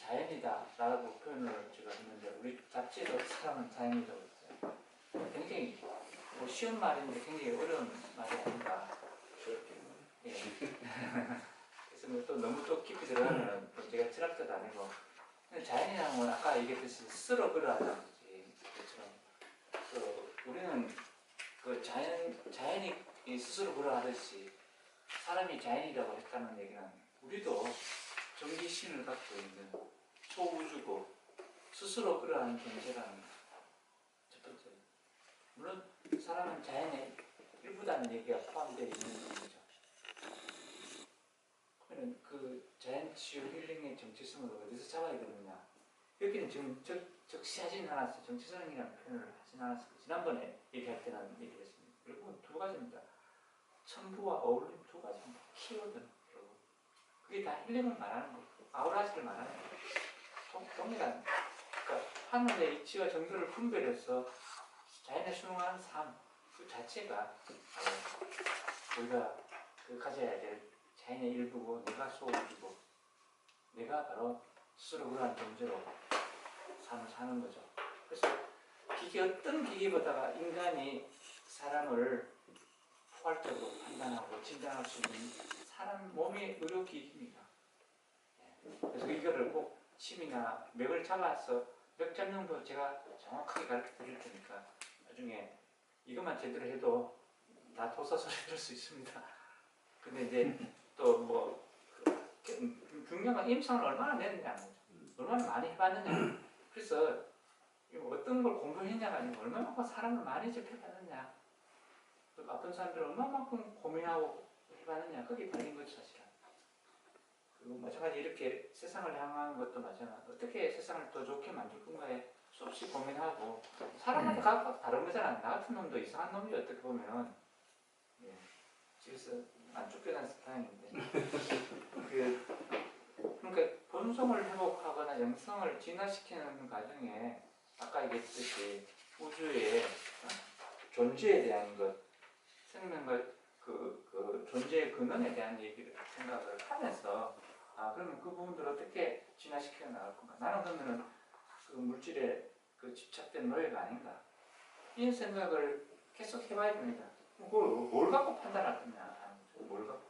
자연이다라고 표현을 제가 했는데 우리 잡지에도 사람은 자연이라고 했어요. 굉장히 뭐 쉬운 말인데 굉장히 어려운 말이 아닌가. 예. 그래서 뭐 또 너무 또 깊이 들어가면 또 제가 철학자도 아니고 자연이라는 건 아까 얘기했듯이 스스로 그러하다는 거지. 그렇죠. 우리는 그 자연이 스스로 그러하듯이 사람이 자연이라고 했다는 얘기는 우리도 정기신을 갖고 있는 소우주고 스스로 그러한 존재라는 첫 번째. 물론 사람은 자연의 일부다는 얘기가 포함되어 있는 거죠. 그러면 그 자연 치유 힐링의 정체성을 어디서 잡아야 되느냐? 여기는 지금 적시하지는 않았어요. 정체성이라는 표현을 하진 않았어요. 지난번에 얘기할 때는 얘기했습니다. 결국은 두 가지입니다. 첨부와 어울림 두 가지입니다. 키워드. 그게 다 힐링을 말하는 거고 아우라지를 말하는 거고 동일한 그러니까 하늘의 이치와 정도를 분별해서 자연에 순응하는 삶 그 자체가 우리가 그 가져야 될 자연의 일부고 내가 소우주고 내가 바로 스스로 그러한 존재로 삶을 사는 거죠. 그래서 어떤 기계보다가 인간이 사람을 포괄적으로 판단하고 진단할 수 있는 사람 몸의 의료기기입니다. 그래서 이거를 꼭 침이나 맥을 잡아서 맥 잡는 거 제가 정확하게 가르쳐 드릴 테니까 나중에 이것만 제대로 해도 다 도사소리 들을 수 있습니다. 근데 이제 또 뭐 중요한 건 임상을 얼마나 냈느냐는 거죠. 얼마나 많이 해봤느냐. 그래서 어떤 걸 공부했냐가 아니고 얼마만큼 사람을 많이 접해봤느냐. 어떤 사람들은 얼마만큼 고민하고 해봤느냐. 그게 달린 거죠, 사실은. 그리고 마찬가지 이렇게 세상을 향하는 것도 마찬가지. 어떻게 세상을 더 좋게 만들 건가에 수없이 고민하고 사람마다 각각 다른 거잖아. 나 같은 놈도 이상한 놈이 어떻게 보면 예, 집에서 안 쫓겨난 스타일인데 그러니까 본성을 회복하거나 영성을 진화시키는 과정에 아까 얘기했듯이 우주의 존재에 대한 것, 생명과 그 존재의 근원에 대한 얘기를 생각을 하면서 그러면 그 부분들을 어떻게 진화시켜 나갈 건가? 나는 그러면은 그 물질에 그 집착된 노예가 아닌가? 이런 생각을 계속 해봐야 됩니다. 뭘 갖고 판단할 거냐? 뭘 갖고?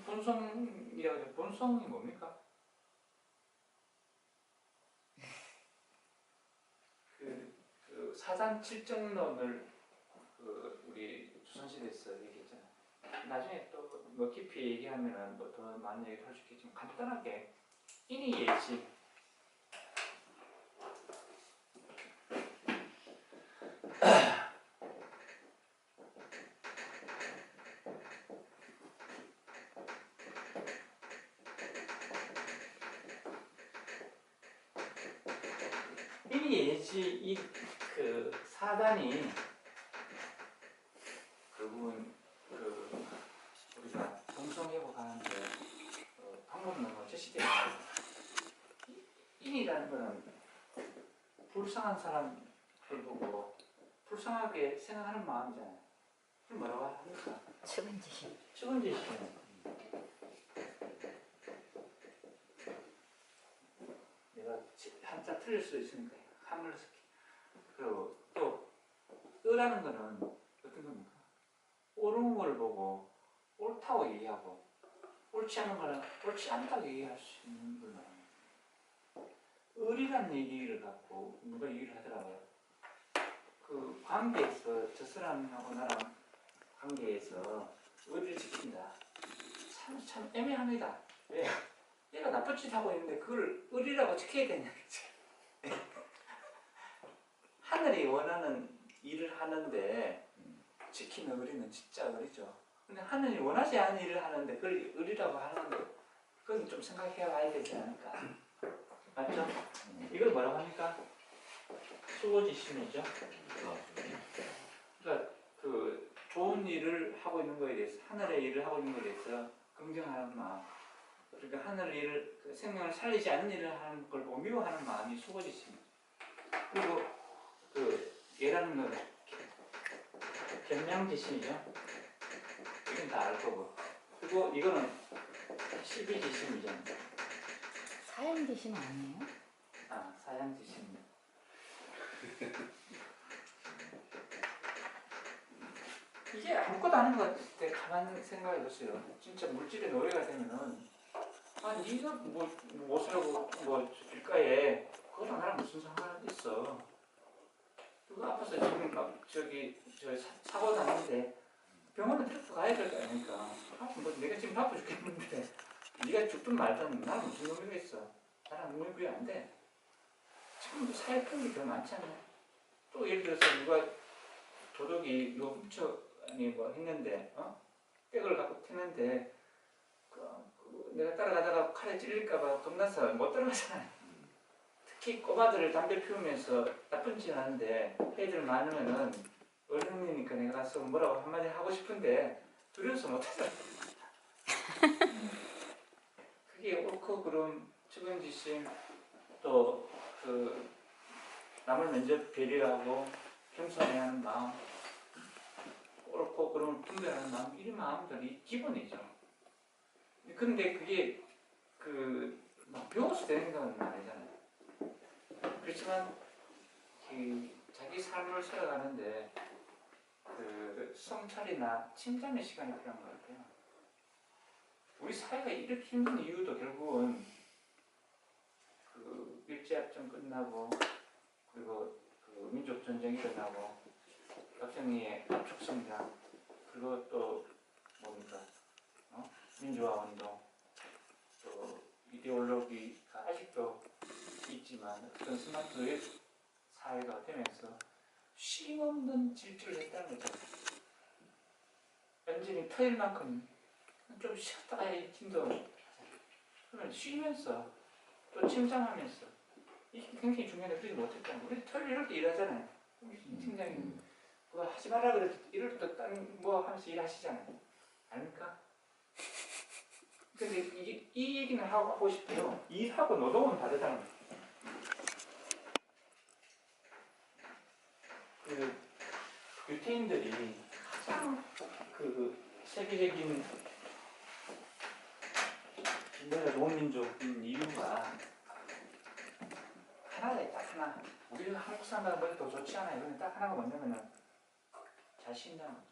본성이라고 해서 본성이 뭡니까? 그 사단 칠정론을 우리 조선시대에서 얘기했잖아요. 나중에 또 뭐 깊이 얘기하면 뭐 더 많은 얘기를 할 수 있겠지만 간단하게 인이예지 인이예지 그 사단이 결국은 우리가 동성회복하는데 방법 너무 제시되어 있습니다. 인이라는 것은 불쌍한 사람을 보고 불쌍하게 생각하는 마음이잖아요. 그걸 뭐라고 합니까? 측은지심. 측은지심. 내가 한자 틀릴 수 있으니까 한글 쓰기. 그리고 또 의라는 것은 어떤 겁니까? 옳은 걸 보고 옳다고 얘기하고 옳지 않은 거는 옳지 않다고 얘기할 수 있는 걸 말합니다. 의리란 얘기를 갖고 누가 얘기를 하더라고요. 그 관계에서 저 사람하고 나랑 관계에서 의리를 지킨다. 참 애매합니다. 왜? 얘가 나쁜 짓 하고 있는데 그걸 의리라고 지켜야 되냐. 하늘이 원하는 일을 하는데 지키는 의리는 진짜 의리죠. 근데 하늘이 원하지 않은 일을 하는데 그걸 의리라고 하는 거 그건 좀 생각해 봐야 되지 않을까. 맞죠? 이걸 뭐라고 합니까? 수고지심이죠. 그러니까 그 좋은 일을 하고 있는 거에 대해서 하늘의 일을 하고 있는 거에 대해서 긍정하는 마음. 그러니까 하늘 일을 그 생명을 살리지 않는 일을 하는 걸 보고 미워하는 마음이 수고지심이죠. 그리고 그 예라는 건 견량지심이죠. 이건 다 알 거고. 그리고 이거는 시비지심이죠. 사양지심 아니에요? 아, 사양지심. 이게 아무것도 아닌 것 같을 때 가만히 생각해보세요. 진짜 물질의 노예가 되면은 아, 네가 옷을 하고 길가에 그거랑 나랑 무슨 상관이 있어. 그거 아파서 지금 막 사고 났는데 병원에 데리고 가야 될 거 아닙니까? 아, 내가 지금 바빠 죽겠는데 네가 죽든 말든 나는 무슨 의미가 있어. 나랑 의미 안 돼. 지금도 사회 편이 더 많지 않나요? 또 예를 들어서 누가 도둑이 이거 했는데 백을 갖고 튀는데 내가 따라가다가 칼에 찔릴까봐 겁나서 못 따라가잖아요. 특히 꼬마들을 담배 피우면서 나쁜 짓 하는데 애들 많으면은 어른이니까 내가 가서 뭐라고 한마디 하고 싶은데 두려워서 못하잖아요. 그게 옳고 그름, 측은지심, 또 남을 먼저 배려하고 겸손해야 하는 마음, 옳고 그름을 분별하는 마음, 이런 마음들이 기본이죠. 근데 그게 막 배워서 되는 건 아니잖아요. 그렇지만 자기 삶을 살아가는데 성찰이나 침잠의 시간이 필요한 것 같아요. 우리 사회가 이렇게 힘든 이유도 결국은 일제합전 끝나고 그리고 민족 전쟁이 일어나고 학생의 압축성장 그리고 또 뭡니까 민주화 운동 또 이데올로기가 아직도 있지만 어떤 스마트의 사회가 되면서 쉼없는 질주를 했다는 거죠. 완전히 터일만큼 좀 쉬었다가 힘도 그러면 쉬면서 또 침잠하면서 이게 굉장히 중요한데 그러지 못했다는 거예요. 우리 토요일 이럴 때 일하잖아요. 팀장님 그거 하지 마라 그래도 이럴 때 딴 뭐 하면서 일하시잖아요. 아닙니까? 근데 이 얘기는 하고 싶어요. 일하고 노동은 다르다는 거예요. 유태인들이 가장 세계적인 인간의 농민족인 이유가 하나에 딱 하나. 우리 한국 사람들은 더 좋지 않아요. 이건 딱 하나가 뭐냐면은 잘 쉰다는 거죠.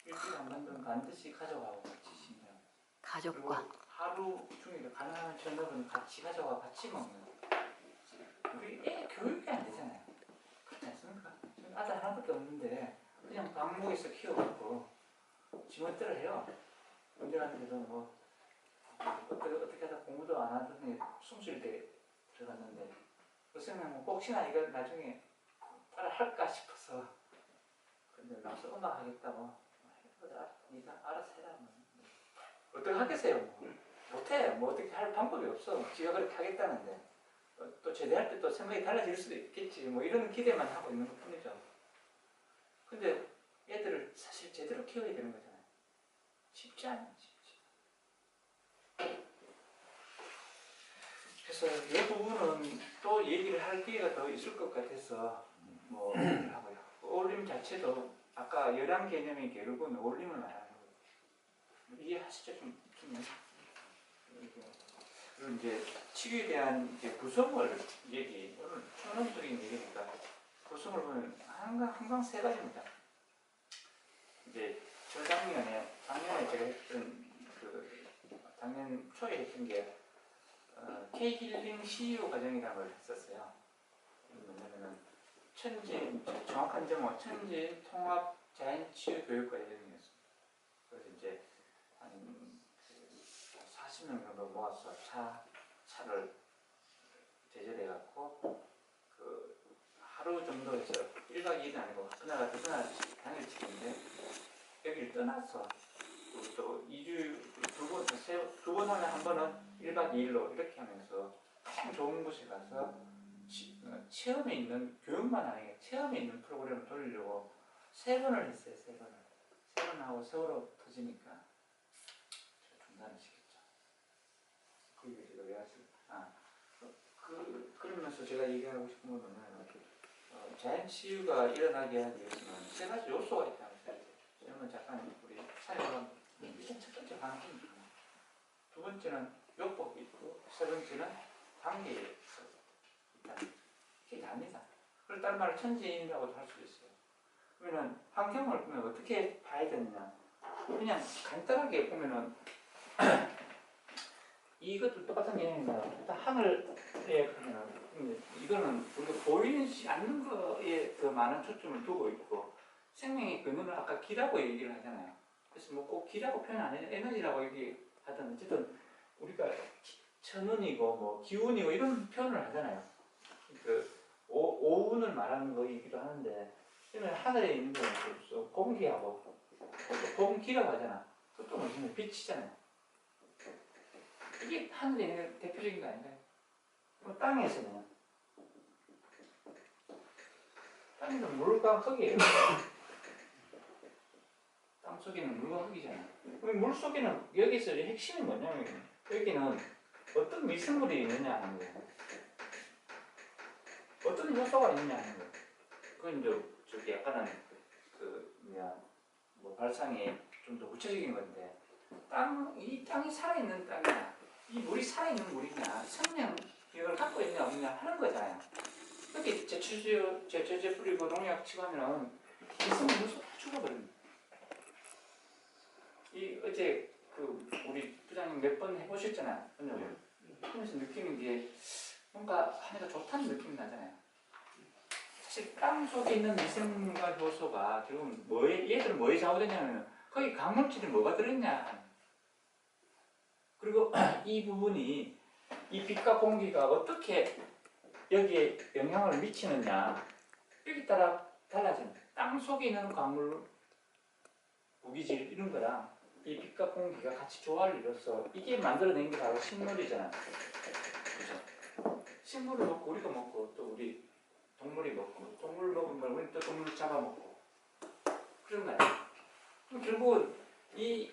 일주일에 한 번은 반드시 가져가고 같이 쉰다. 가족과. 하루 중에 가능한 저녁은 같이 가져가 같이 먹는. 우리 애 교육이 안 되잖아요. 그렇지 않습니까? 저는 아들 하나밖에 없는데 그냥 방목에서 키워갖고 지멋대로 해요. 언제 갔는데도 어떻게 하다 공부도 안 하더니 숨쉴 때 들어갔는데 선생님은 혹시나 이거 나중에 따라 할까 싶어서 근데 나서 음악 하겠다고 네가 알아서 해라 어떻게 하겠어요? 못해. 어떻게 할 방법이 없어. 지가 그렇게 하겠다는데 또 제대할 때 또 생각이 달라질 수도 있겠지 이런 기대만 하고 있는 것 뿐이죠. 근데 애들을 사실 제대로 키워야 되는 거잖아요. 쉽지 않아요. 그래서 이 부분은 또 얘기를 할 기회가 더 있을 것 같아서 하고요. 어울림 자체도 아까 열한 개념의 결국은 어울림을 말하는 거예요. 이해하시죠? 그리고 이제 치유에 대한 구성을 오늘 천원적인 얘기니까 구성을 보면 항상 세 가지입니다. 이제 작년에 제가 했던 작년 초에 했던 게 K-힐링 CU 과정이라는 걸 했었어요. 뭐냐면은 정확한 점은 천진 통합 자연치유 교육 과정이었습니다. 그래서 이제 한 40명 정도 모아서 차를 제절해갖고 하루 정도 해서 1박 2일은 아니고 그날 당일 치는데 여기를 떠나서 또 2주 두 번 하면 한 번은 1박 2일로 이렇게 하면서 가장 좋은 곳에 가서 체험에 있는 교육만 아니게 체험에 있는 프로그램을 돌리려고 3번을 했어요. 3번 하고 세월호 터지니까 중단을 시켰죠. 그게 제가 왜 왔을까? 그러면서 제가 얘기하고 싶은 거는 자연 치유가 일어나게 하기 위해서는 3가지 요소가 있다는 거예요. 그러면 잠깐 우리 사회가 일단 첫 번째 방법입니다. 두 번째는 요법이 있고 세 번째는 관계에 있다는 그게 답니다. 그걸 다른 말로 천지인이라고도 할 수 있어요. 그러면 환경을 보면 어떻게 봐야 되느냐? 그냥 간단하게 보면은 이것도 똑같은 개념입니다. 일단 하늘에 보면은 이거는 우리가 보이지 않는 거에 더 많은 초점을 두고 있고 생명의 근원을 아까 기라고 얘기를 하잖아요. 그래서 뭐 꼭 기라고 표현 안 해요. 에너지라고 얘기하든 어쨌든 우리가 천운이고 뭐 기운이고 이런 표현을 하잖아요. 그 오운을 말하는 거이기도 하는데 그러면 하늘에 있는 거는 공기하고 또 공기라고 하잖아. 그것도 뭐냐면 빛이잖아요. 이게 하늘에 있는 대표적인 거 아닌가요? 그럼 땅에서는 땅에는 물과 흙이에요. 땅 속에는 물과 흙이잖아요. 그럼 물 속에는 여기서 핵심이 뭐냐면 여기는 어떤 미생물이 있느냐 하는 거예요. 어떤 요소가 있느냐 하는 거예요. 그건 이제 저기 약간은 뭐 발상이 좀 더 구체적인 건데 이 땅이 살아있는 땅이냐 이 물이 살아있는 물이냐 생명력을 갖고 있냐 없냐 하는 거잖아요. 그렇게 제초제 뿌리고 농약 치고 하면은 미생물 요소 다 죽어버립니다. 이 어제 우리 부장님 몇 번 해보셨잖아요. 하면서 느끼는 게 뭔가 하니까 좋다는 느낌이 나잖아요. 사실 땅 속에 있는 미생물과 효소가 결국은 얘들은 뭐에 좌우되냐면 거기 강물질이 뭐가 들어있냐. 그리고 이 부분이 이 빛과 공기가 어떻게 여기에 영향을 미치느냐 여기 따라 달라집니다. 땅 속에 있는 광물, 무기질 이런 거랑 이 빛과 공기가 같이 조화를 이뤄서 이게 만들어낸 게 바로 식물이잖아. 그죠? 식물을 먹고 우리가 먹고 또 우리 동물이 먹고 동물 먹으면 우리 또 동물 잡아먹고 그런 거 아니야. 그럼 결국은 이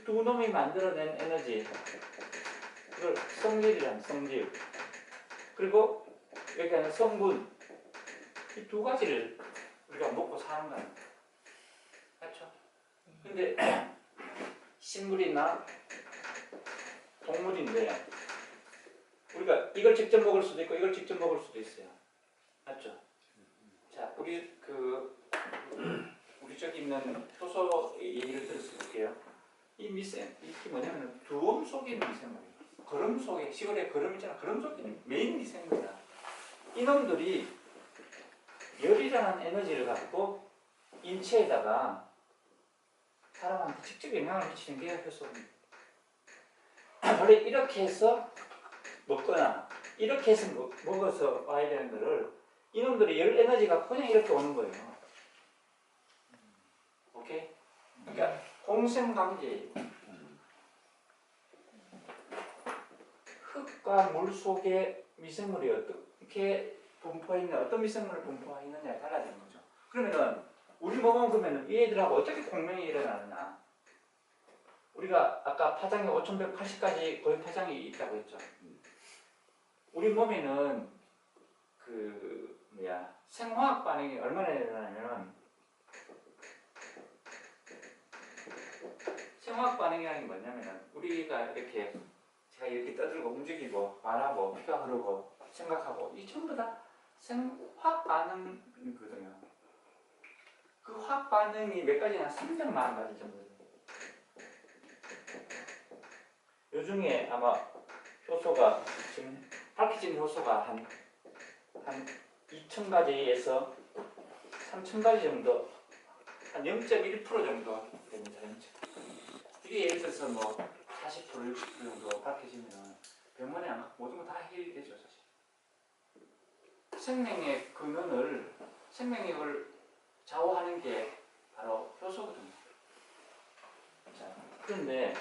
두 놈이 만들어낸 에너지 그걸 성질이란 성질 그리고 여기 하는 성분 이 두 가지를 우리가 먹고 사는 거 아니야. 그렇죠? 근데 식물이나 동물인데 우리가 이걸 직접 먹을 수도 있고 이걸 직접 먹을 수도 있어요. 맞죠? 자, 우리 저기 있는 효소 얘기를 들어서 볼게요. 이게 뭐냐면 두엄 속에 있는 미생물이에요. 거름 속에 시골에 거름 있잖아. 거름 속에 있는 메인 미생물이야. 이놈들이 열이라는 에너지를 갖고 인체에다가 사람한테 직접 영향을 미치는 게 효소입니다. 원래 이렇게 해서 먹거나 이렇게 해서 먹어서 와야 되는 거를 이놈들이 열 에너지가 그냥 이렇게 오는 거예요. 오케이? 그러니까 공생관계예요. 흙과 물 속에 미생물이 어떻게 분포했냐, 어떤 미생물을 분포했느냐에 달라지는 거죠. 그러면은 우리 몸은 그러면 이 애들하고 어떻게 공명이 일어나느냐? 우리가 아까 파장이 5180까지 거의 파장이 있다고 했죠. 우리 몸에는 생화학 반응이 얼마나 일어나냐면 생화학 반응이라는 게 뭐냐면은 우리가 이렇게 제가 이렇게 떠들고 움직이고 말하고 피가 흐르고 생각하고 이 전부 다 화학 반응이거든요. 그 화학 반응이 몇 가지나 300만 가지 정도 돼요. 요 중에 아마 효소가 지금 밝혀진 효소가 한 2,000가지에서 3,000가지 정도, 한 0.1% 정도 됩니다. 이게 예를 들어서 뭐 40%, 60% 정도 밝혀지면 병원에 안 가고 모든 거 다 해결이 되죠, 사실. 생명의 근원을, 생명력을 좌우하는 게 바로 효소거든요. 자, 그런데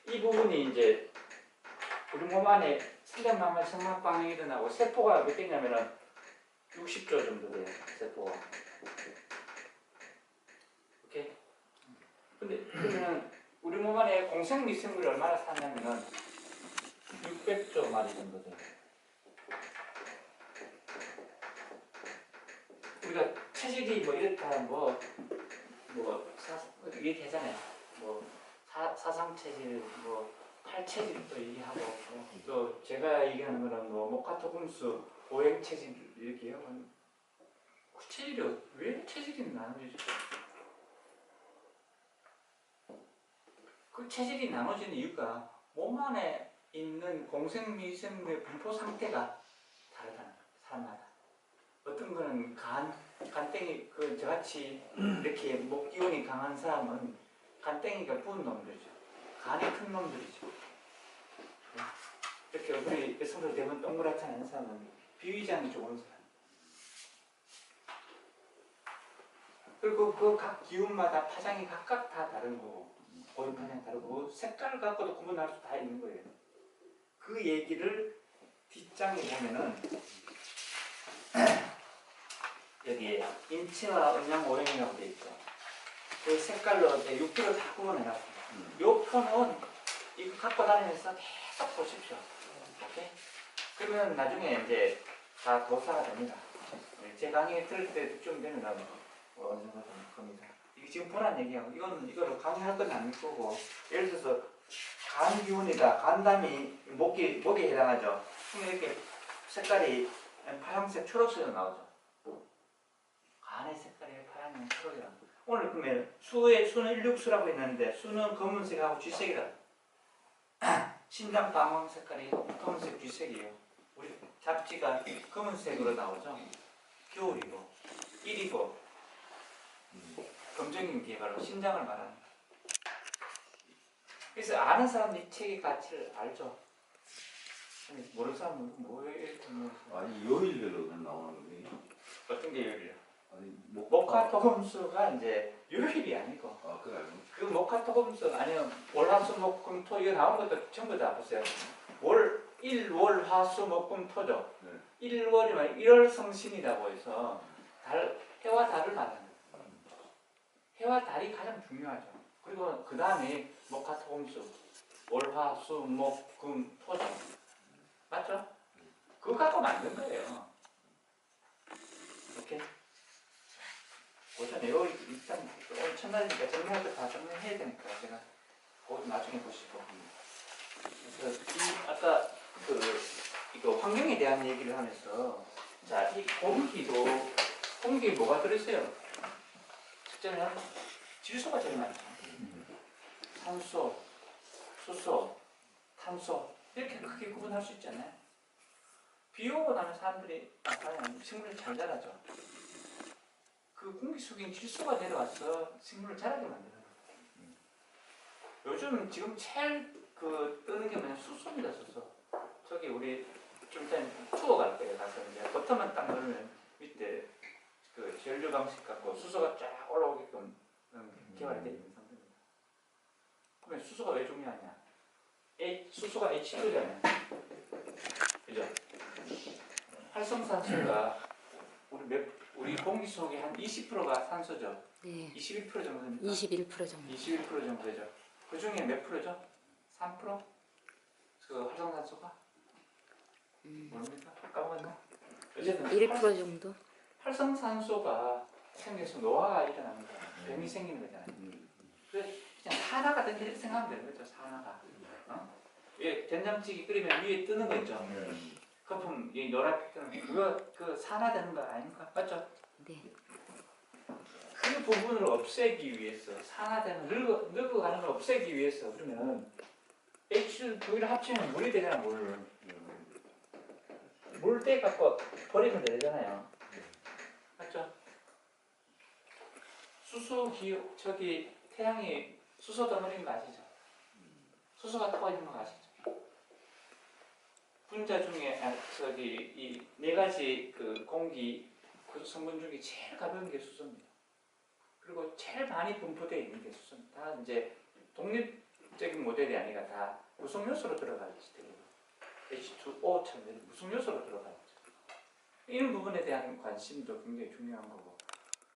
이 부분이 이제 우리 몸 안에 300만 마리 생막 반응이 일어나고 세포가 몇 개냐면은 60조 정도 돼요, 세포가. 오케이? 근데 그러면 우리 몸 안에 공생 미생물이 얼마나 사냐면은 600조 마리 정도 돼요. 우리가 체질이 뭐 이렇다 이렇게 하잖아요. 뭐 사상 체질, 뭐 탈 체질도 얘기하고 또 제가 제가 얘기하는 거는 뭐 목화토금수, 오행체질 이렇게요. 그 체질이 왜 체질이 나눠지죠? 그 체질이 나눠지는 이유가 몸 안에 있는 공생미생물의 분포 상태가 다르다는 거예요. 사람마다. 어떤 거는 간땡이 그 저같이 이렇게 목 기운이 강한 사람은 간땡이가 부은 놈들이죠. 간이 큰 놈들이죠. 이렇게 우리 여성들 대부분 동그랗지 않은 사람은 비위장이 좋은 사람. 그리고 그 각 기운마다 파장이 각각 다 다른 거고, 고유 파장이 다르고, 색깔 갖고도 구분할 수 다 있는 거예요. 그 얘기를 뒷장에 보면은, 여기에 인체와 음양 오행이라고 되어 있죠. 그 색깔로 6개로 다 구분해놨습니다. 요 표는 이거 갖고 다니면서 계속 보십시오. 오케이? 그러면 나중에 이제 다 도사가 됩니다. 제 강의 들을 때쯤 되면 어느 정도 될 겁니다. 이게 지금 보란 얘기하고 이거를 강의할 건 아닐 거고, 예를 들어서 간 기운이다. 간담이 목에 해당하죠. 그러면 이렇게 색깔이 파란색, 초록색으로 나오죠. 간의 색깔이 파란색, 초록이라. 오늘 그러면 수는 일육수라고 했는데 수는 검은색하고 쥐색이라. 신장 방황 색깔이 검은색, 쥐색이에요. 우리 잡지가 검은색으로 나오죠. 겨울이고, 일이고, 검정인 게 바로 신장을 말합니다. 그래서 아는 사람이 이 책의 가치를 알죠. 모르는 사람은 뭐에 아니 요일별로 나오는 거예요? 어떤 게 요일이요? 아니 목화토금수가 이제 요일이 아니고 그래 알고. 그 목화토금수 아니면 월화수목금토 이거 나온 것도 전부 다 보세요. 일월화수목금토죠. 네. 1월이면 1월 성신이라고 해서 해와 달을 말하는 거예요. 해와 달이 가장 중요하죠. 그리고 그 다음에 목화토금수 월화수목금토죠. 맞죠? 그거 갖고 만든 거예요. 오케이? 우선 이거 일단 오늘 첫날이니까 정리할 거 다 정리해야 되니까 제가 그거 나중에 보시고. 그래서 아까 이거 환경에 대한 얘기를 하면서 자, 이 공기에 뭐가 들어있어요? 첫째는 질소가 제일 많죠. 산소, 수소, 탄소 이렇게 크게 구분할 수 있잖아요. 비 오고 나면 사람들이 식물을 잘 자라죠. 그 공기 속에 질소가 내려와서 식물을 자라게 만드는 거예요. 요즘 지금 제일 뜨는 게 뭐냐 수소입니다. 수소. 저기 우리 좀 이따 투어 갈 거예요. 가서 이제 버터만 딱 넣으면 밑에 그 전류 방식 갖고 수소가 쫙 올라오게끔 개발되어 있는 상태입니다. 그러면 수소가 왜 중요하냐? 수소가 H2잖아요. 그죠? 활성산소가 우리 공기 속에 한 20%가 산소죠. 네. 21% 정도 됩니까? 21% 정도. 21% 정도 되죠. 그 중에 몇 프로죠? 3%? 그 활성산소가? 모릅니까? 까먹었나? 어쨌든 1% 정도? 활성산소가 생겨서 노화가 일어납니다. 병이 생기는 거잖아요. 그래서 그냥 산화가 된다 이렇게 생각하면 되는 거죠. 산화가. 왜 된장찌개 끓이면 위에 뜨는 거 있죠? 거품, 이 노랗게 뜨는 거. 그거 산화되는 거 아닙니까? 맞죠? 네. 그 부분을 없애기 위해서 산화되는 늙어가는 걸 없애기 위해서 그러면 H2 두 개를 합치면 물이 되잖아. 물때 갖고 버리면 되잖아요. 맞죠? 태양이 수소 덩어리인 거 아시죠? 수소가 타고 있는 거 아시죠? 분자 중에 이 네 가지 그 공기 그 성분 중에 제일 가벼운 게 수소입니다. 그리고 제일 많이 분포되어 있는 게 수소입니다. 다 이제 독립적인 모델이 아니라 다 무성 요소로 들어가 있지. H2O처럼 무성 요소로 들어가 있죠. 이런 부분에 대한 관심도 굉장히 중요한 거고.